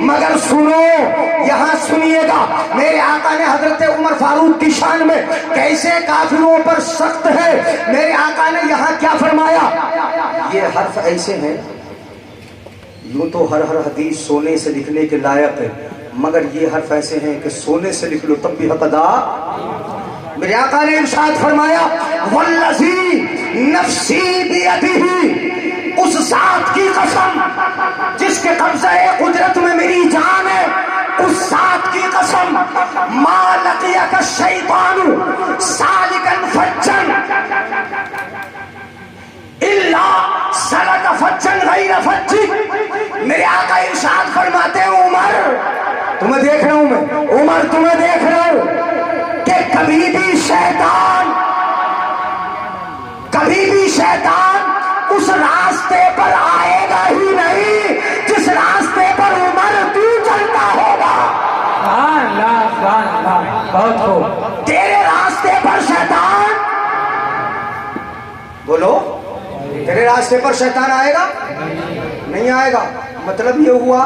مگر سنو، یہاں سنیے گا میرے آقا نے حضرت عمر فاروق کی شان میں کیسے کافروں پر سخت ہے. میرے آقا نے یہاں کیا فرمایا؟ یہ حرف ایسے ہیں، یوں تو ہر حدیث سونے سے لکھنے کے لائق ہے، مگر یہ حرف ایسے ہیں کہ سونے سے لکھ لو تب بھی حق ادا. میرے آقا نے ارشاد فرمایا والذی نفسی بیدہ، اس ذات کی قسم جس کے قبضہ قدرت میں میری جان ہے، اس ذات کی قسم ما لقیک الشیطان سالکا فجا الا سلک فجا غیر فجک. میرے آقا ارشاد فرماتے ہیں عمر تمہیں دیکھ رہا ہوں میں، عمر تمہیں دیکھ رہا ہوں کہ کبھی بھی شیطان اس راستے پر آئے گا ہی نہیں جس راستے پر عمر تو چلتا ہوگا. بہت ہو تیرے راستے پر شیطان، بولو تیرے راستے پر شیطان آئے گا؟ نہیں آئے گا. مطلب یہ ہوا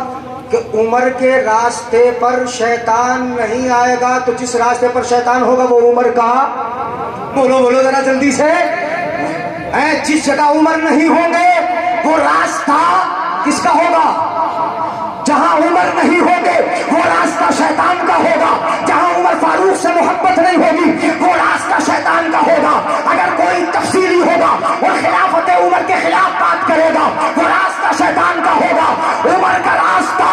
کہ عمر کے راستے پر شیطان نہیں آئے گا، تو جس راستے پر شیطان ہوگا وہ عمر کا، بولو ذرا جلدی سے. جس جگہ عمر نہیں ہوں گے وہ راستہ کس کا ہوگا؟ جہاں عمر نہیں ہوں گے وہ راستہ شیطان کا ہوگا. جہاں عمر فاروق سے محبت نہیں ہوگی وہ راستہ شیطان کا ہوگا. اگر کوئی تفصیلی ہوگا اور خلافت عمر کے خلاف بات کرے گا وہ راستہ شیطان کا ہوگا. عمر کا راستہ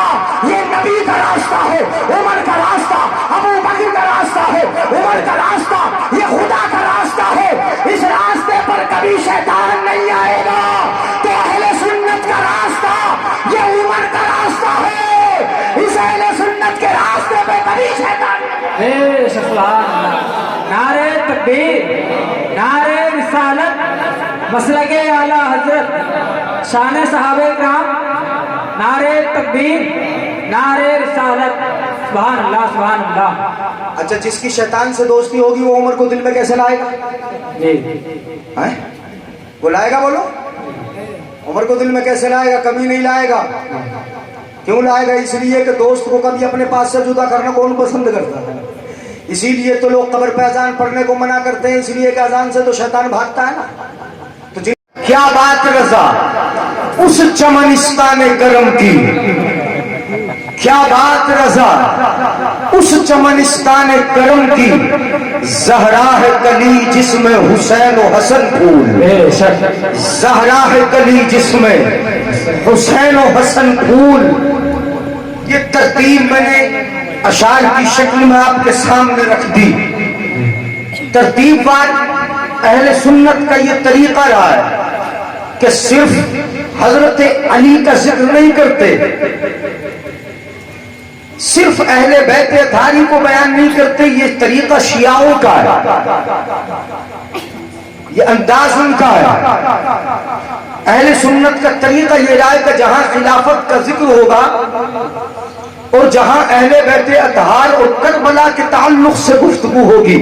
یہ نبی کا راستہ ہے، عمر کا راستہ ابو بکر کا راستہ ہے، عمر کا راستہ یہ خدا کا راستہ ہے. اس راستے پر کبھی شیطان نہیں آئے گا. تو اہل سنت کا راستہ یہ عمر کا راستہ ہے، اس اہل سنت کے راستے پہ کبھی شیطان نہیں. سبحان اللہ. نعرہ تکبیر، نعرہ رسالت، مسلک اعلی حضرت، شان صحابہ کرام، نعرہ تکبیر، نعرہ رسالت. سبحان اللہ سبحان اللہ. اچھا جس کی شیطان سے دوستی ہوگی وہ عمر کو دل میں کیسے لائے گا؟ وہ لائے گا؟ بولو عمر کو دل میں کیسے لائے گا؟ کبھی نہیں لائے گا. کیوں لائے گا؟ اس لیے کہ دوست کو کبھی اپنے پاس سے جدا کرنا کون پسند کرتا ہے. اسی لیے تو لوگ قبر پہ اذان پڑھنے کو منع کرتے ہیں، اس لیے کہ اذان سے تو شیطان بھاگتا ہے نا. تو کیا بات رضا اس چمنستان گرم کی، کیا بات رضا اس چمنستان کرم کی، زہرا ہے کلی جس میں حسین و حسن پھول، زہرا ہے کلی جس میں حسین و حسن پھول. یہ ترتیب میں نے اشعار کی شکل میں آپ کے سامنے رکھ دی. ترتیب وار اہل سنت کا یہ طریقہ رہا ہے کہ صرف حضرت علی کا ذکر نہیں کرتے، صرف اہل بیت اطہاری کو بیان نہیں کرتے. یہ طریقہ شیعوں کا ہے، یہ انداز ان کا ہے. اہل سنت کا طریقہ یہ رہا ہے کہ جہاں خلافت کا ذکر ہوگا اور جہاں اہل بیت اطہار اور کربلا کے تعلق سے گفتگو ہوگی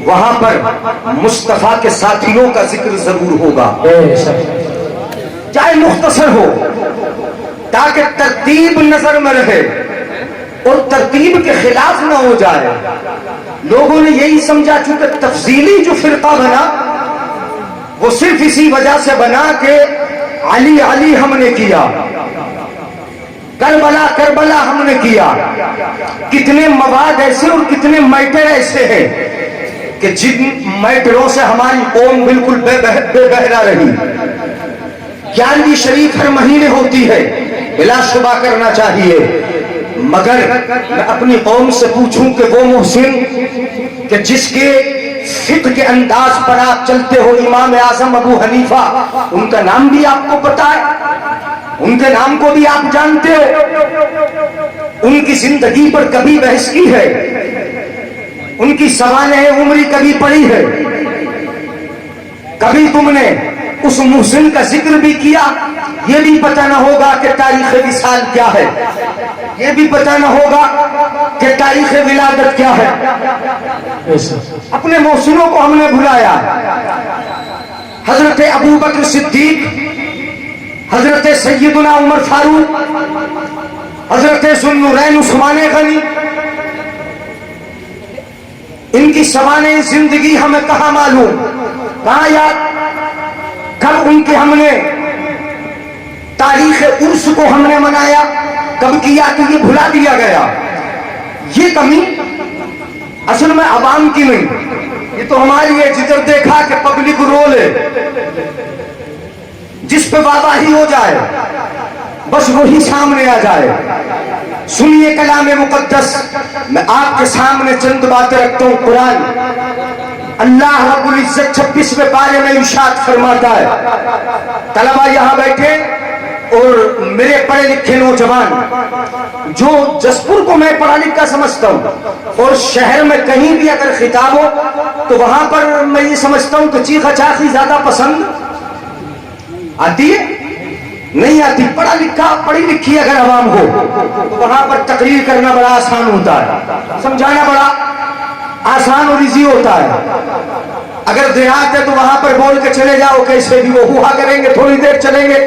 وہاں پر مصطفیٰ کے ساتھیوں کا ذکر ضرور ہوگا، چاہے مختصر ہو، تاکہ ترتیب نظر میں رہے اور ترتیب کے خلاف نہ ہو جائے. لوگوں نے یہی سمجھا چونکہ تفضیلی جو فرقہ بنا وہ صرف اسی وجہ سے بنا کہ علی علی ہم نے کیا، کربلا کربلا ہم نے کیا. کتنے مواد ایسے اور کتنے میٹر ایسے ہیں کہ جن میٹروں سے ہماری قوم بالکل بے بہرا رہی. 11ویں شریف ہر مہینے ہوتی ہے، بلا شبہ کرنا چاہیے، مگر میں اپنی قوم سے پوچھوں کہ وہ محسن کہ جس کے فقہ کے انداز پر آپ چلتے ہو، امام اعظم ابو حنیفہ، ان کا نام بھی آپ کو پتا ہے، ان کے نام کو بھی آپ جانتے ہو. ان کی زندگی پر کبھی بحث کی ہے؟ ان کی سوانح عمری کبھی پڑھی ہے؟ کبھی تم نے اس محسن کا ذکر بھی کیا؟ یہ بھی پتہ نہ ہوگا کہ تاریخ وصال کیا ہے، یہ بھی پتہ نہ ہوگا کہ تاریخ ولادت کیا ہے. اپنے محسنوں کو ہم نے بھلایا. حضرت ابو بکر صدیق، حضرت سیدنا عمر فاروق، حضرت ذوالنورین عثمان غنی، ان کی سوانح زندگی ہمیں کہاں معلوم، کہاں یاد، کب ان کے ہم نے تاریخ عرس کو ہم نے منایا، کب کیا، تو یہ بھلا دیا گیا۔ یہ کمی اصل میں عوام کی نہیں، یہ تو ہماری ہے جدھر دیکھا کہ پبلک رول ہے، جس پہ واضح ہو جائے بس وہی سامنے آ جائے۔ سنیے کلام مقدس، میں آپ کے سامنے چند باتیں رکھتا ہوں۔ قرآن اللہ رب العزت 26ویں پارے میں ارشاد فرماتا ہے، طلبہ یہاں بیٹھے اور میرے پڑھے لکھے نوجوان، جو جسپور کو میں پڑھا لکھا سمجھتا ہوں اور شہر میں کہیں بھی اگر خطاب ہو تو وہاں پر میں یہ سمجھتا ہوں کہ چیخا چاخی زیادہ پسند آتی ہے، نہیں آتی۔ پڑھا لکھا پڑھی لکھی اگر عوام ہو تو وہاں پر تقریر کرنا بڑا آسان ہوتا ہے، سمجھانا بڑا آسان اور ایزی ہوتا ہے۔ اگر دیہات ہے تو وہاں پر بول کے چلے جاؤ، کیسے بھی وہ ہوا کریں گے، تھوڑی دیر چلیں گے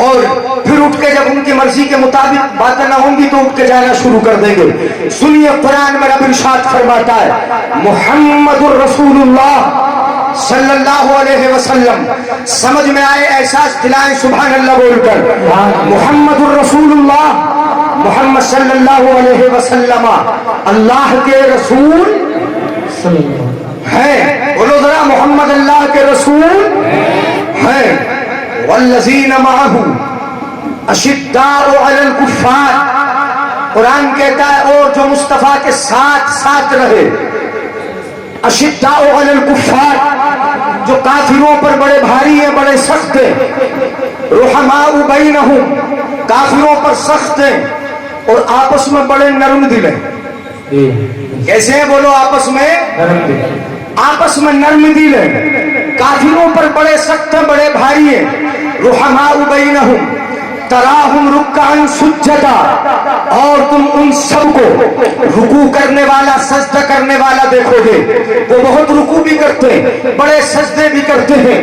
اور پھر اٹھ کے جب ان کی مرضی کے مطابق باتیں نہ ہوں گی تو اٹھ کے جانا شروع کر دیں گے۔ سنیے قرآن میں رب ارشاد فرماتا ہے، محمد الرسول اللہ صلی اللہ علیہ وسلم، سمجھ میں آئے احساس دلائیں سبحان اللہ بول کر، محمد الرسول اللہ، محمد صلی اللہ علیہ وسلم اللہ کے رسول ہیں، بولو ذرا محمد اللہ کے رسول ہیں۔ والذین معہ اشداء علی الکفار، قرآن کہتا ہے اور جو مصطفیٰ کے ساتھ ساتھ رہے، اشداء علی الکفار، جو کافروں پر بڑے بھاری ہیں، بڑے سخت ہیں، رحماء بینہم، کافروں پر سخت ہیں اور آپس میں بڑے نرم دل ہیں۔ کیسے ہیں بولو؟ آپس میں آپس میں نرم دل ہیں، کافروں پر بڑے سخت ہیں، بڑے بھاری ہیں۔ رحماء بینہم تراہم رکعا سجدا، اور تم ان سب کو رکوع کرنے والا، سجدہ کرنے والا دیکھو گے، وہ بہت رکوع بھی کرتے ہیں، بڑے سجدے بھی کرتے ہیں۔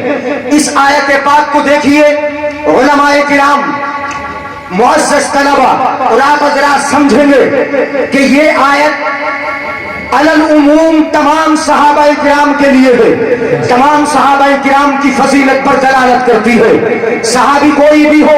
اس آیت پاک کو دیکھیے علماء کرام، معزز طلبہ، اور آپ حضرات سمجھیں گے کہ یہ آیت علی العموم تمام صحابہ کرام کے لیے ہے، تمام صحابہ کرام کی فضیلت پر دلالت کرتی ہے۔ صحابی کوئی بھی ہو،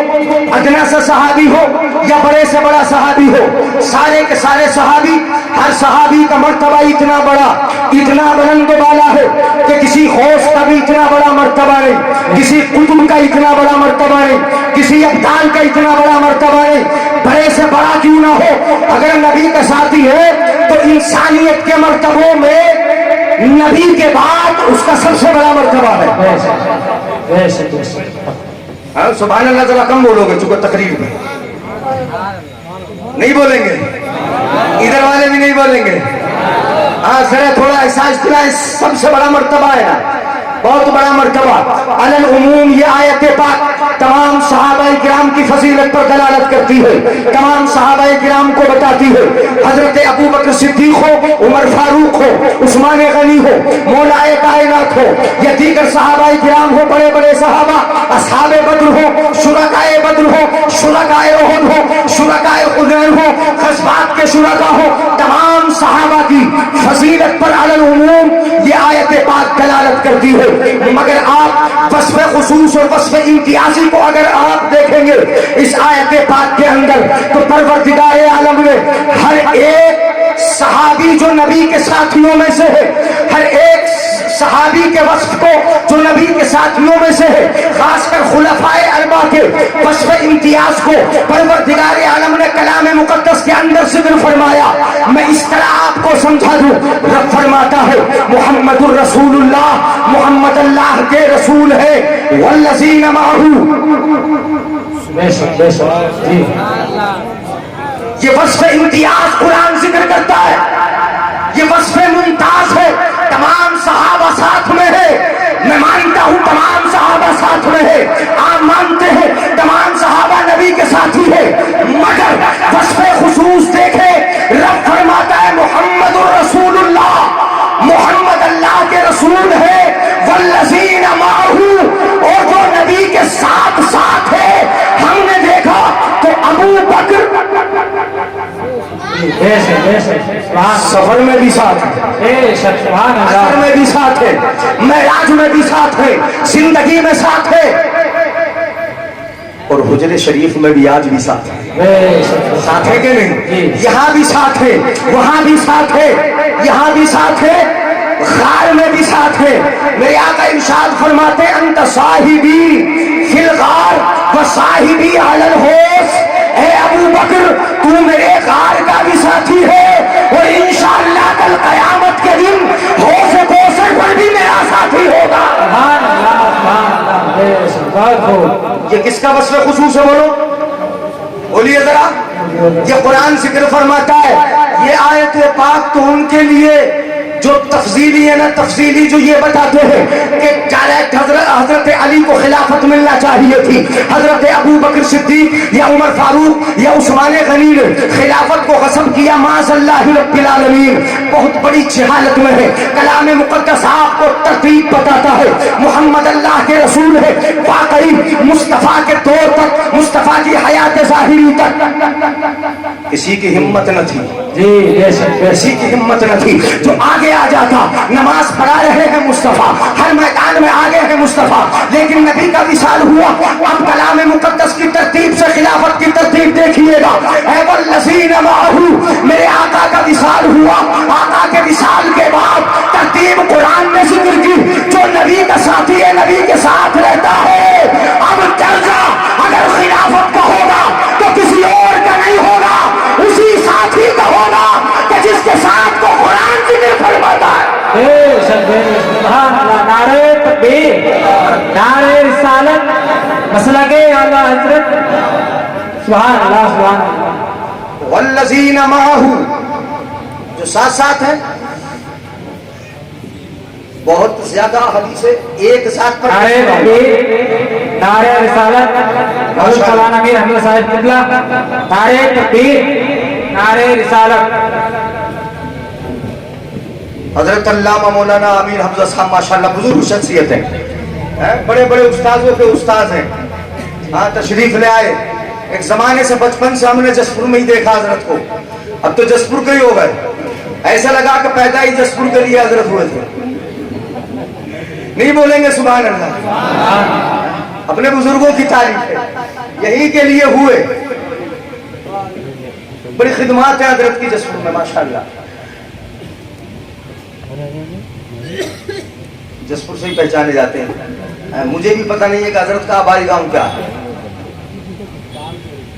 ادنا سے صحابی ہو یا بڑے سے بڑا صحابی ہو، سارے کے سارے صحابی، ہر صحابی کا مرتبہ اتنا بڑا، اتنا بلند و بالا ہے کہ کسی غوث کا بھی اتنا بڑا مرتبہ نہیں، کسی قطب کا اتنا بڑا مرتبہ نہیں، کسی ابدال کا اتنا بڑا مرتبہ نہیں، بڑے سے بڑا کیوں نہ ہو، اگر نبی کا ساتھی ہے تو انسانیت کے مرتبوں میں نبی کے بعد اس کا سب سے بڑا مرتبہ ہے۔ سبحان اللہ، ذرا کم بولو گے چونکہ تقریر میں نہیں بولیں گے، ادھر والے بھی نہیں بولیں گے، ہاں ذرا تھوڑا احساس دلائیں، سب سے بڑا مرتبہ ہے، بہت بڑا مرتبہ۔ علی العموم یہ آیت پاک تمام صحابہ کرام کی فضیلت پر دلالت کرتی ہے، تمام صحابہ کرام کو بتاتی ہے۔ حضرت ابو بکر صدیق ہو، عمر فاروق ہو، عثمان غنی ہو، مولا کائنات ہو یا دیگر صحابہ کرام ہو، بڑے بڑے صحابہ، اصحاب بدر ہو، شرکاء بدر ہو، شرکاء احد ہو، شرکاء حنین ہو، غزوات کے شرکاء ہو، تمام صحابہ کی فضیلت پر علی العموم یہ آیت پاک دلالت کرتی ہے۔ مگر آپ وصف خصوص اور وصف امتیازی کو اگر آپ دیکھیں گے اس آیت پاک کے اندر تو پروردگار عالم نے ہر ایک صحابی جو نبی کے ساتھیوں میں سے ہے، ہر ایک صحابی کے وصف کو جو نبی کے ساتھیوں میں سے ہے، خاص کر خلفائے اربعہ کے وصف امتیاز کو پروردگار عالم نے کلام مقدس کے اندر ذکر فرمایا۔ میں اس طرح آپ کو سمجھا دوں، رب فرماتا ہے محمد الرسول اللہ، محمد اللہ کے رسول ہے، والذین معہ، یہ وصف امتیاز قرآن ذکر کرتا ہے، یہ وصف ممتاز ہے، تمام صحابہ ساتھ میں ہے۔ میں مانتا ہوں تمام صحابہ ساتھ میں ہے، آپ مانتے ہیں تمام صحابہ نبی کے ساتھی ہے، مگر وصف خصوص دیکھے، رب فرماتا ہے محمد الرسول اللہ، محمد اللہ کے رسول ہے، والذین معہ، اور جو نبی کے ساتھ ساتھ ہے۔ ہم نے دیکھا کہ ابو بکر بے شک سبحان سفر میں بھی ساتھ ہے، بے شک سبحان اثر اللہ میں بھی ساتھ ہے، معراج میں بھی ساتھ ہے، زندگی میں ساتھ ہے، اور حجر شریف میں بھی آج بھی ساتھ ہے۔ بے شک ساتھ ہے کہ جی۔ نہیں؟ یہاں بھی ساتھ ہے، وہاں بھی ساتھ ہے، یہاں بھی ساتھ ہے، غار میں بھی ساتھ ہے۔ میرے آقا ارشاد فرماتے انت صاحبی فی الغار و صاحبی علی الحوض، اے ابو بکر تو میرے غار کا بھی ساتھی ہے اور انشاءاللہ کل قیامت کے دن حوض کوثر پر بھی میرا ساتھی ہوگا۔ سبحان اللہ بے شک بہت خوب یہ کس کا وصف خصوص ہے بولو؟ بولیے ذرا۔ یہ قرآن ذکر فرماتا ہے، یہ آیت پاک تو ان کے لیے جو تفضیلی ہے نا، تفضیلی جو یہ بتاتے ہیں کہ ڈائریکٹ حضرت علی کو خلافت ملنا چاہیے تھی، حضرت ابو بکر صدیق یا عمر فاروق یا عثمان غنی نے خلافت کو غصب کیا، معاذ اللہ رب العالمین، بہت بڑی جہالت میں ہے۔ کلام مقدس آپ کو ترتیب بتاتا ہے، محمد اللہ کے رسول ہے، واقعی مصطفیٰ کے طور تک، مصطفیٰ کی حیات ظاہری تک کسی کی ہمت نہ تھی، جی بے شک کسی کی ہمت نہ تھی جو آگے آ جاتا۔ نماز پڑھا رہے ہیں مصطفیٰ، ہر میدان میں آگے ہیں مصطفیٰ، لیکن نبی کا وصال ہوا۔ اب کلام مقدس کی ترتیب سے خلافت کی ترتیب دیکھیے گا، اے والذین معہ، میرے آقا کا وصال ہوا، آقا کے وصال کے بعد ترتیب قرآن نے ذکر کی، جو نبی کا ساتھی ہے نبی کے ساتھ رہتا ہے۔ اب درجہ اگر خلافت کا ہوگا تو کسی اور کا نہیں ہوگا، اسی ساتھی کا ہوگا کہ جس کے ساتھ کو قرآن ذکر فرماتا ہے۔ بے شک سبحان اللہ، نعرہ تکبیر، نعرہ رسالت، مسلک اعلی حضرت، سبحان اللہ سبحان اللہ۔ والذین معہ، جو ساتھ ساتھ ہیں، بہت زیادہ حدیثیں ایک ساتھ پر نعرہ تکبیر، نعرہ رسالت، حضرت مولانا امیر حمزہ صاحب قبلہ، نعرہ تکبیر، نعرہ رسالت۔ حضرت علامہ مولانا امیر حمزہ صاحب ماشاءاللہ بزرگ شخصیت ہیں، بڑے بڑے استاذوں کے استاذ ہیں، ہاں تشریف لے آئے۔ ایک زمانے سے بچپن سے ہم نے جسپور میں ہی دیکھا حضرت کو، اب تو جسپور کے ہی ہو گئے، ایسا لگا کہ پیدا ہی جسپور کے لیے حضرت ہوئے تھے۔ نہیں بولیں گے سبحان اللہ؟ اپنے بزرگوں کی تعریف ہے، یہی کے لیے ہوئے، بڑی خدمات ہے حضرت کی جسپور میں ماشاءاللہ۔ جسپور سے ہی پہچانے جاتے ہیں، مجھے بھی پتہ نہیں ہے کہ حضرت کا آبائی گاؤں کیا ہے۔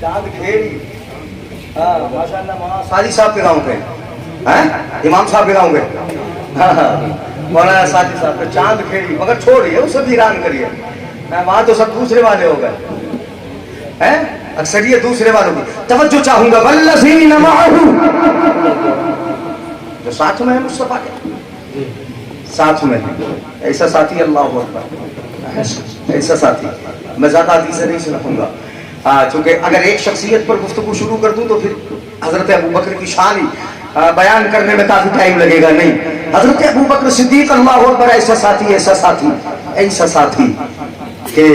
چاند کھیڑی، ہاں ماشاءاللہ، وہاں ساجی صاحب کے گاؤں کے ہیں، امام صاحب کے گاؤں کے، ہاں مولانا ساجی صاحب کے چاند کھیڑی، مگر چھوڑیے اسے بھی ایران کریے، وہاں تو سب دوسرے والے ہو گئے ہیں، اکثریت دوسرے والوں کی۔ توجہ چاہوں گا، والذین معہ، جو ساتھ میں ہے مصطفیٰ کے، ساتھ میں ایسا ساتھی اللہ اکبر، ایسا ساتھی میں زیادہ حدیثیں نہیں سناؤں گا، چونکہ اگر ایک شخصیت پر گفتگو شروع کر دوں تو پھر حضرت ابو بکر کی شان ہی بیان کرنے میں کافی ٹائم لگے گا۔ نہیں، حضرت ابو بکر صدیق اللہ اکبر ایسا ساتھی، ایسا ساتھی، ایسا ساتھی کہ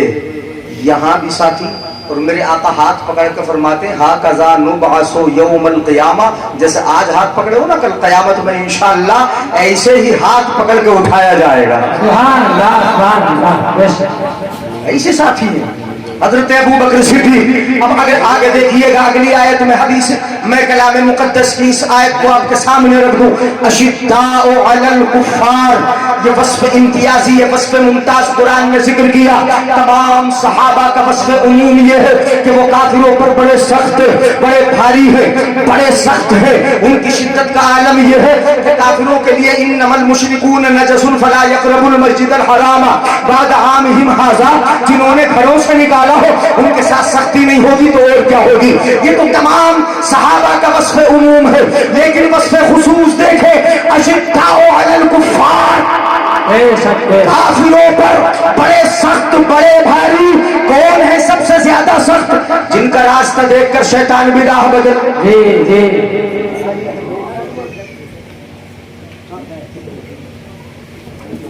یہاں بھی ساتھی، اور میرے آقا ہاتھ پکڑ کے فرماتے ہیں ہاکذا نبعث یوم القیامہ، جیسے آج ہاتھ پکڑے ہو نا، کل قیامت میں انشاءاللہ ایسے ہی ہاتھ پکڑ کے اٹھایا جائے گا۔ سبحان اللہ سبحان اللہ، بے شک ایسے ساتھی ہیں حضرت ابو بکر صدیق۔ اب اگر آگے دیکھیے گا اگلی آیت میں حدیث، میں کلام مقدس کی اس آیت کو آپ کے سامنے رکھ دوں، اشداء علی الکفار، یہ وصف امتیازی، یہ وصف ممتاز قرآن نے ذکر کیا۔ تمام صحابہ کا وصف عموم یہ ہے کہ وہ کافروں پر بڑے سخت، بڑے بھاری ہیں، بڑے سخت ہیں، ان کی شدت کا عالم یہ ہے کہ کافروں کے لیے انما المشرکون نجس فلا یقربوا المسجد الحرام بعد عامہم ھذا، جنہوں نے گھروں سے نکالا ہو ان کے ساتھ سختی نہیں ہوگی تو اور کیا ہوگی۔ یہ تو تمام صحابہ کا وصف عموم ہے، لیکن وصف خصوص دیکھیں، اشداء علی الکفار، کافروں پر بڑے سخت، بڑے بھاری۔ کون ہے سب سے زیادہ سخت؟ جن کا راستہ دیکھ کر شیطان بھی راہ بدل۔ جی جی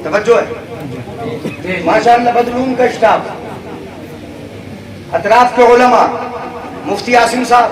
توجہ ہے ماشاءاللہ، بدلون کا اسٹاف، اطراف کے علماء، مفتی عاصم صاحب،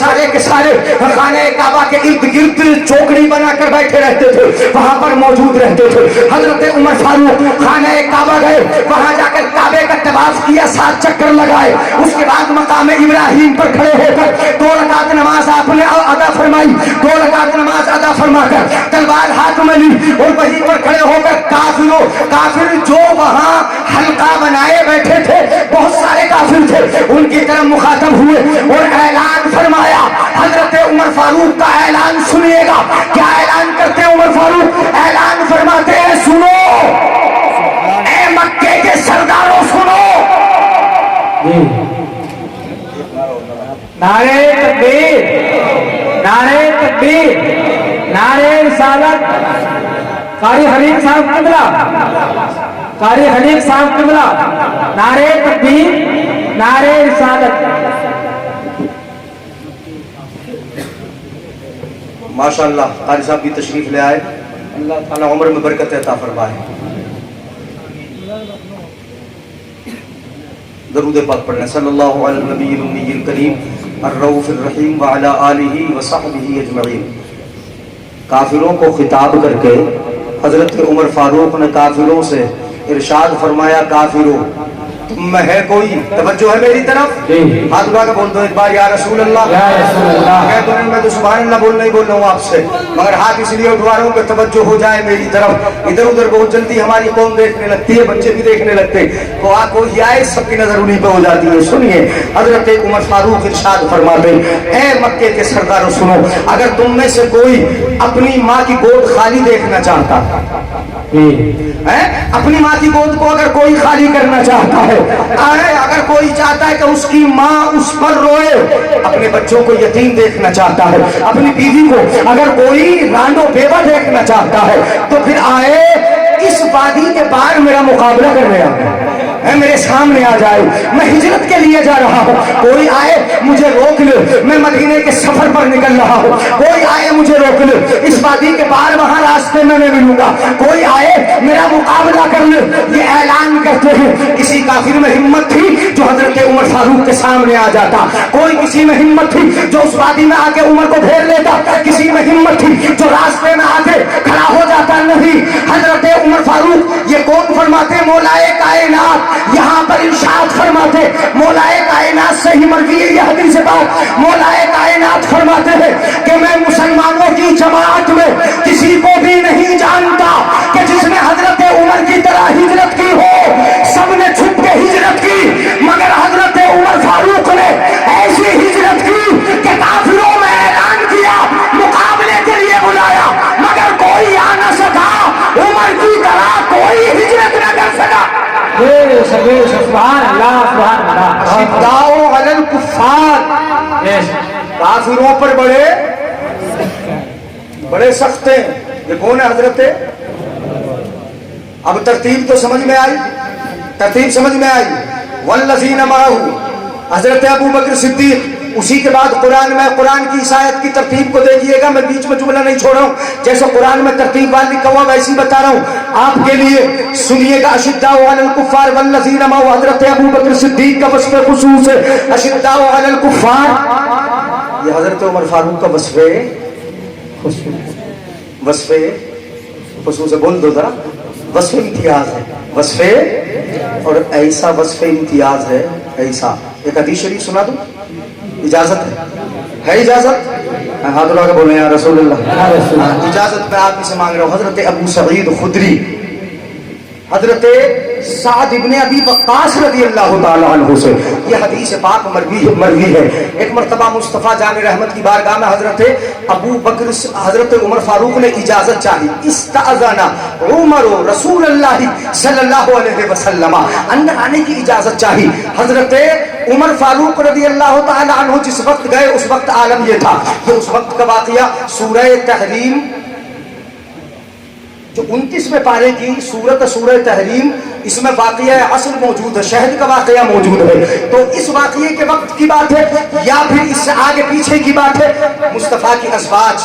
سارے کے سارے خانہ کعبہ کے ارد گرد چوکڑی بنا کر بیٹھے رہتے تھے, وہاں پر موجود رہتے تھے. حضرت عمر فاروق خانہ کعبہ گئے, وہاں جا کر کعبے کا طواف کیا, 7 چکر لگائے. اس کے بعد مقام ابراہیم پر کھڑے ہو کر 2 رکعت نماز آپ نے ادا فرمائی. 2 رکعت نماز ادا فرما کر تلوار ہاتھ میں لی اور وہیں پر کھڑے ہو کر کافر جو وہاں حلقہ بنائے بیٹھے تھے, بہت سارے کافر تھے, ان کی طرف مخاطب ہوئے اور اعلان فرمایا. حضرت عمر فاروق کا اعلان سنیے گا. کیا اعلان کرتے ہیں عمر فاروق؟ اعلان فرماتے ہیں, سنو اے مکے کے سرداروں, سنو. نعرہ تکبیر, نعرہ تکبیر, نعرہ رسالت. قاری حلیم صاحب قبلہ, قاری حلیم صاحب قبلہ, نعرہ تکبیر, نعرہ رسالت. ماشاءاللہ قاری صاحب بھی تشریف لے آئے, اللہ تعالیٰ عمر میں برکت عطا فرمائے. درود پاک پڑھنا. صلی اللہ علی النبی الامی الکریم الرؤوف الرحیم وعلی آلہ وصحبہ اجمعین. کافروں کو خطاب کر کے حضرت عمر فاروق نے کافروں سے ارشاد فرمایا, کافروں تم میں ہے کوئی, توجہ ہے میری طرف, ہاتھ اٹھا کے بول دو ایک بار یا رسول اللہ. کہہ دو میں تو سبحان اللہ بول نہیں بول رہا ہوں آپ سے, مگر ہاتھ اس لیے اٹھوا رہا ہوں کہ توجہ ہو جائے میری طرف. ادھر ادھر بہت جلدی ہماری قوم دیکھنے لگتی ہے, بچے بھی دیکھنے لگتے, تو کوئی آئے سب کی نظر انہیں پہ ہو جاتی ہے. سنیے حضرت عمر فاروق ارشاد فرماتے, اے مکے کے سرداروں سنو, اگر تم میں سے کوئی اپنی ماں کی گود خالی دیکھنا چاہتا ہے, اپنی ماں کی گود کو اگر کوئی خالی کرنا چاہتا ہے, اگر کوئی چاہتا ہے کہ اس کی ماں اس پر روئے, اپنے بچوں کو یتیم دیکھنا چاہتا ہے, اپنی بیوی کو اگر کوئی رانڈو بیوہ دیکھنا چاہتا ہے, تو پھر آئے اس وادی کے پار میرا مقابلہ کرنے آئے, میرے سامنے آ جائے. میں ہجرت کے لیے جا رہا ہوں, کوئی آئے مجھے روک لے, میں مدینے کے سفر پر نکل رہا ہوں, کوئی آئے مجھے روک لے, اس وادی کے پار وہاں راستے میں میں ملوں گا, کوئی آئے میرا مقابلہ کر لے. یہ اعلان کرتے ہیں. کسی کافر میں ہمت تھی جو حضرت عمر فاروق کے سامنے آ جاتا, کوئی کسی میں ہمت تھی جو اس وادی میں آ کے عمر کو گھیر لیتا, کسی میں ہمت تھی جو راستے میں آ کے کھڑا ہو جاتا. نہیں, حضرت عمر فاروق یہ کون فرماتے؟ مولائے کائنات. یہاں پر ارشاد فرماتے, مولائے کائنات سے ہی مروی ہے یہ حدیث پاک. مولائے کائنات فرماتے ہیں کہ میں مسلمانوں کی جماعت میں کسی کو بھی نہیں جانتا کہ جس نے حضرت عمر کی طرح ہجرت کی ہو. سب نے چھپ کے ہجرت کی, مگر حضرت عمر فاروق نے ایسی ہجرت کی کہ کافروں میں اعلان کیا, مقابلے کے لیے بلایا, مگر کوئی آ نہ سکا. عمر کی طرح کوئی ہجرت نہ کر سکا. سبحان اللہ, سبحان اللہ. اشداء علی الکفار, کافروں پر بڑے سخت ہیں. یہ کون ہے حضرت؟ اب ترتیب تو سمجھ میں آئی, ترتیب سمجھ میں آئی. والذین معہ حضرت ابو بکر صدیق. اسی کے بعد قرآن میں, قرآن کی اس آیت کی ترتیب کو دیکھیے گا, میں بیچ میں جملہ نہیں چھوڑ رہا ہوں, جیسے قرآن میں ترتیب وال لکھا ہوا ویسی بتا رہا ہوں آپ کے لیے. سنیے گا, اشداء علی الکفار والذین معہ, حضرت ابو بکر صدیق کا وصف خصوص ہے. اشداء علی الکفار, یہ حضرت عمر فاروق کا وصف خصوص ہے. بول دو ذرا, وصف امتیاز ہے, وصف اور ایسا وصف امتیاز ہے ایسا. ایک حدیث شریف سنا دوں, اجازت ہے اجازت؟ ہاتھ اٹھا کے بولیں یا رسول اللہ. اجازت میں آپ سے مانگ رہا ہوں. حضرت ابو سعید خدری, حضرت سعد ابن ابی وقاص رضی اللہ تعالیٰ عنہ سے یہ حدیث پاک مروی ہے. ایک مرتبہ مصطفیٰ جان رحمت کی بارگاہ میں حضرت ابو بکر, حضرت عمر فاروق نے اجازت چاہی. استأذن عمر رسول اللہ صلی اللہ علیہ وسلم, اندر آنے کی اجازت چاہی. حضرت عمر فاروق رضی اللہ تعالیٰ عنہ جس وقت گئے اس وقت عالم یہ تھا, یہ اس وقت کا واقعہ سورہ تحریم جو 29 پارے کی سورت سورہ تحریم, اس میں واقعہ عصر موجود ہے, شہد کا واقعہ موجود ہے. تو اس واقعے کے وقت کی بات ہے یا پھر اس سے آگے پیچھے کی بات ہے؟ مصطفیٰ کی ازواج